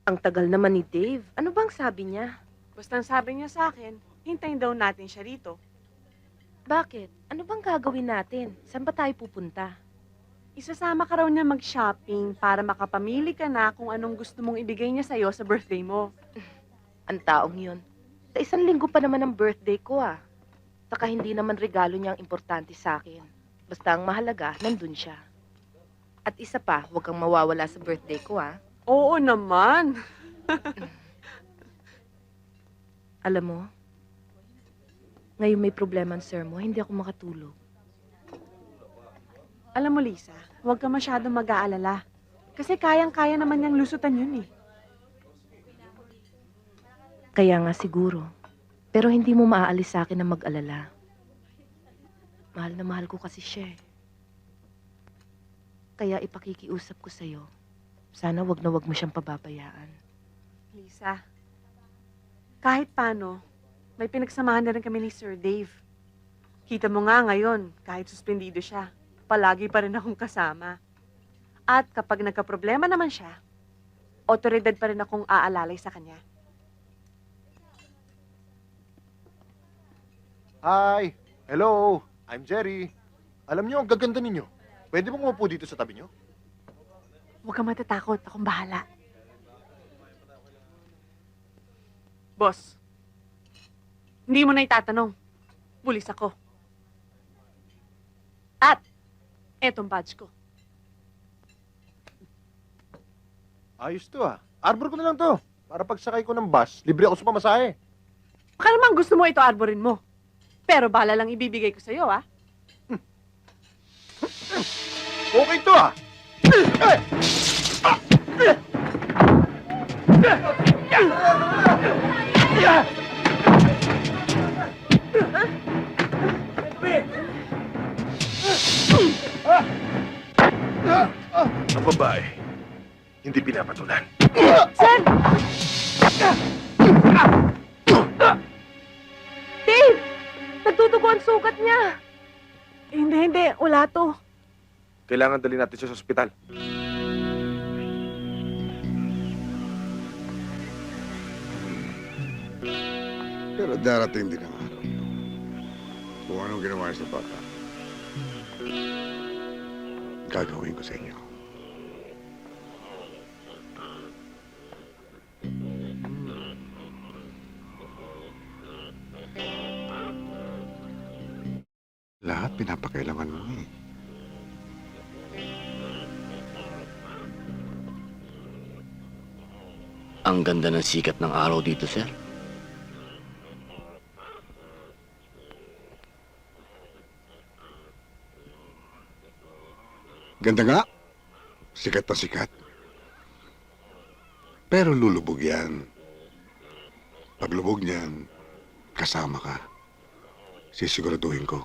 Ang tagal naman ni Dave. Ano bang sabi niya? Basta ang sabi niya sa akin, hintayin daw natin siya rito. Bakit? Ano bang gagawin natin? Saan ba tayo pupunta? Isasama ka raw niya mag-shopping para makapamili ka na kung anong gusto mong ibigay niya sa'yo sa birthday mo. Ang taong yun. Sa 1 linggo pa naman ang birthday ko ah. Saka hindi naman regalo niya ang importante sa akin. Basta ang mahalaga, nandun siya. At isa pa, huwag kang mawawala sa birthday ko ah. Oo naman. Alam mo, ngayon may problema ang sir mo, hindi ako makatulog. Alam mo, Lisa, huwag ka masyadong mag-aalala. Kasi kayang-kaya naman niyang lusutan yun eh. Kaya nga siguro. Pero hindi mo maaalis sa akin na mag-alala. Mahal na mahal ko kasi siya eh. Kaya ipakikiusap ko sa'yo. Sana wag na wag mo siyang pababayaan. Lisa, kahit paano, may pinagsamahan na rin kami ni Sir Dave. Kita mo nga ngayon, kahit suspendido siya, palagi pa rin akong kasama. At kapag nagka-problema naman siya, otoridad pa rin akong aalalay sa kanya. Hi! Hello! I'm Jerry. Alam niyo, ang gaganda ninyo. Pwede bang umupo dito sa tabi niyo? Huwag kang matatakot, akong bahala. Boss, hindi mo na itatanong. Pulis ako. At, etong badge ko. Ayos to ah. Arbor ko na lang to. Para pagsakay ko ng bus, libre ako sa pamasahe. Baka naman gusto mo ito arborin mo. Pero bala lang ibibigay ko sa'yo, ah. Okay to ah! Ang babae, hindi pinapatulan. Sir! Dave! Nagtutugo ang sugat niya! Hindi. Wala to. Kailangan dali natin siya sa ospital. Pero darating din ang araw kung anong ginawa niya sa bata. Gagawin ko sa inyo. Lahat pinapakailangan mo eh. Ang ganda ng sikat ng araw dito, sir. Ganda nga. Sikat na sikat. Pero lulubog yan. Paglubog niyan, kasama ka. Sisiguraduhin ko.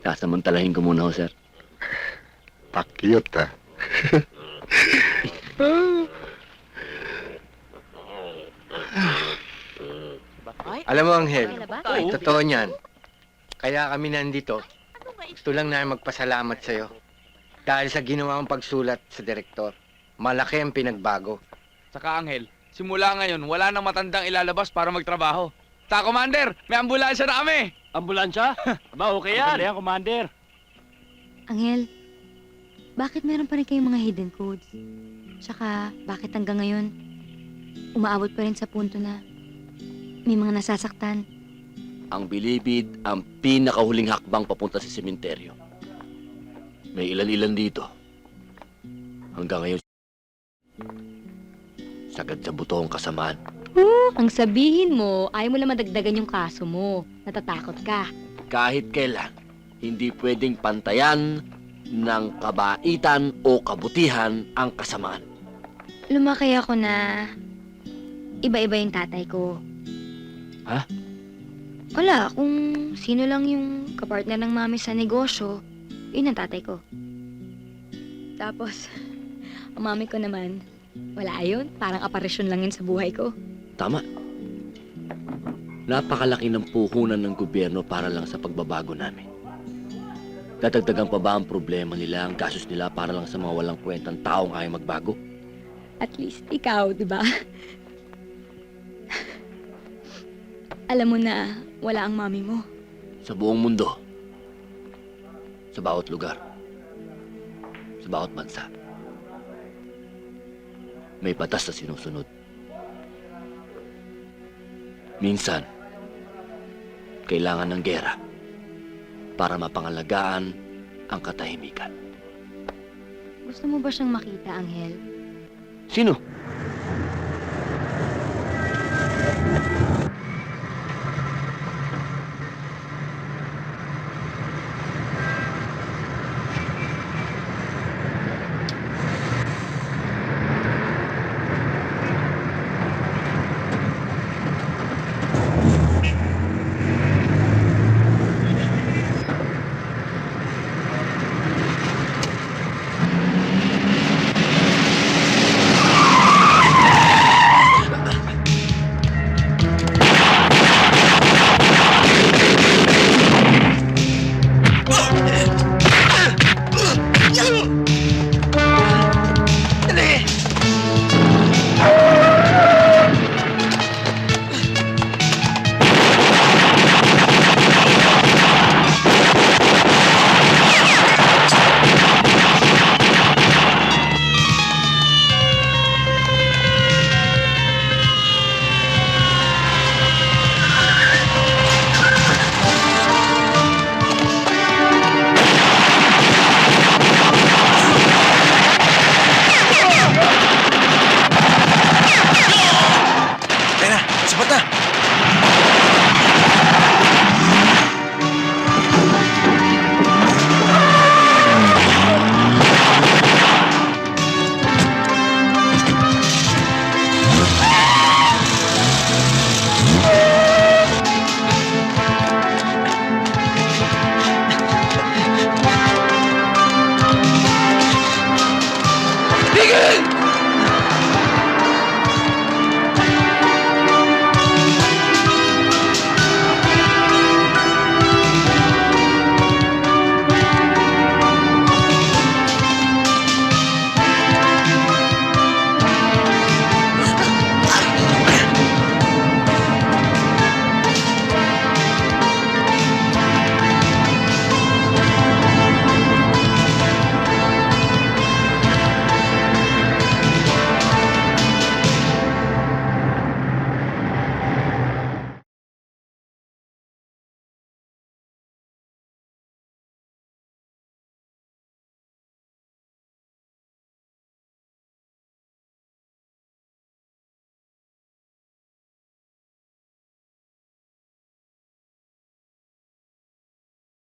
Sasamantalahin ko muna ho, sir. Pakyut ah. Alam mo, Angel, totoo niyan. Kaya kami nandito. Gusto lang namin magpasalamat sa'yo. Dahil sa ginawa mong pagsulat sa direktor, malaki ang pinagbago. Saka Angel, simula ngayon, wala nang matandang ilalabas para magtrabaho. Ta, Commander, may ambulansya na kami! Ambulansya? Aba, okay yan. Yan, Commander. Angel, bakit meron pa rin kayong mga hidden codes? Tsaka, bakit hanggang ngayon, umaabot pa rin sa punto na may mga nasasaktan? Ang bilibid ang pinakahuling hakbang papunta sa sementeryo. May ilan-ilan dito. Hanggang ngayon, sagad sa buto ang kasamaan. Ang sabihin mo, ayaw mo lang madagdagan yung kaso mo. Natatakot ka. Kahit kailan, hindi pwedeng pantayan ng kabaitan o kabutihan ang kasamaan. Lumaki ako na iba-iba yung tatay ko. Ha? Wala, kung sino lang yung kapartner ng mami sa negosyo, yun ang tatay ko. Tapos, ang mami ko naman, wala yun. Parang aparisyon lang yun sa buhay ko. Tama. Napakalaki ng puhunan ng gobyerno para lang sa pagbabago namin. Dadagdagan pa ba ang problema nila, ang gastos nila para lang sa mga walang kwentang taong ayaw magbago? At least ikaw, di ba? Alam mo na wala ang mami mo. Sa buong mundo, sa bawat lugar, sa bawat bansa, may batas na sinusunod. Minsan, kailangan ng gera para mapangalagaan ang katahimikan. Gusto mo ba siyang makita, Angel? Sino? Tigil!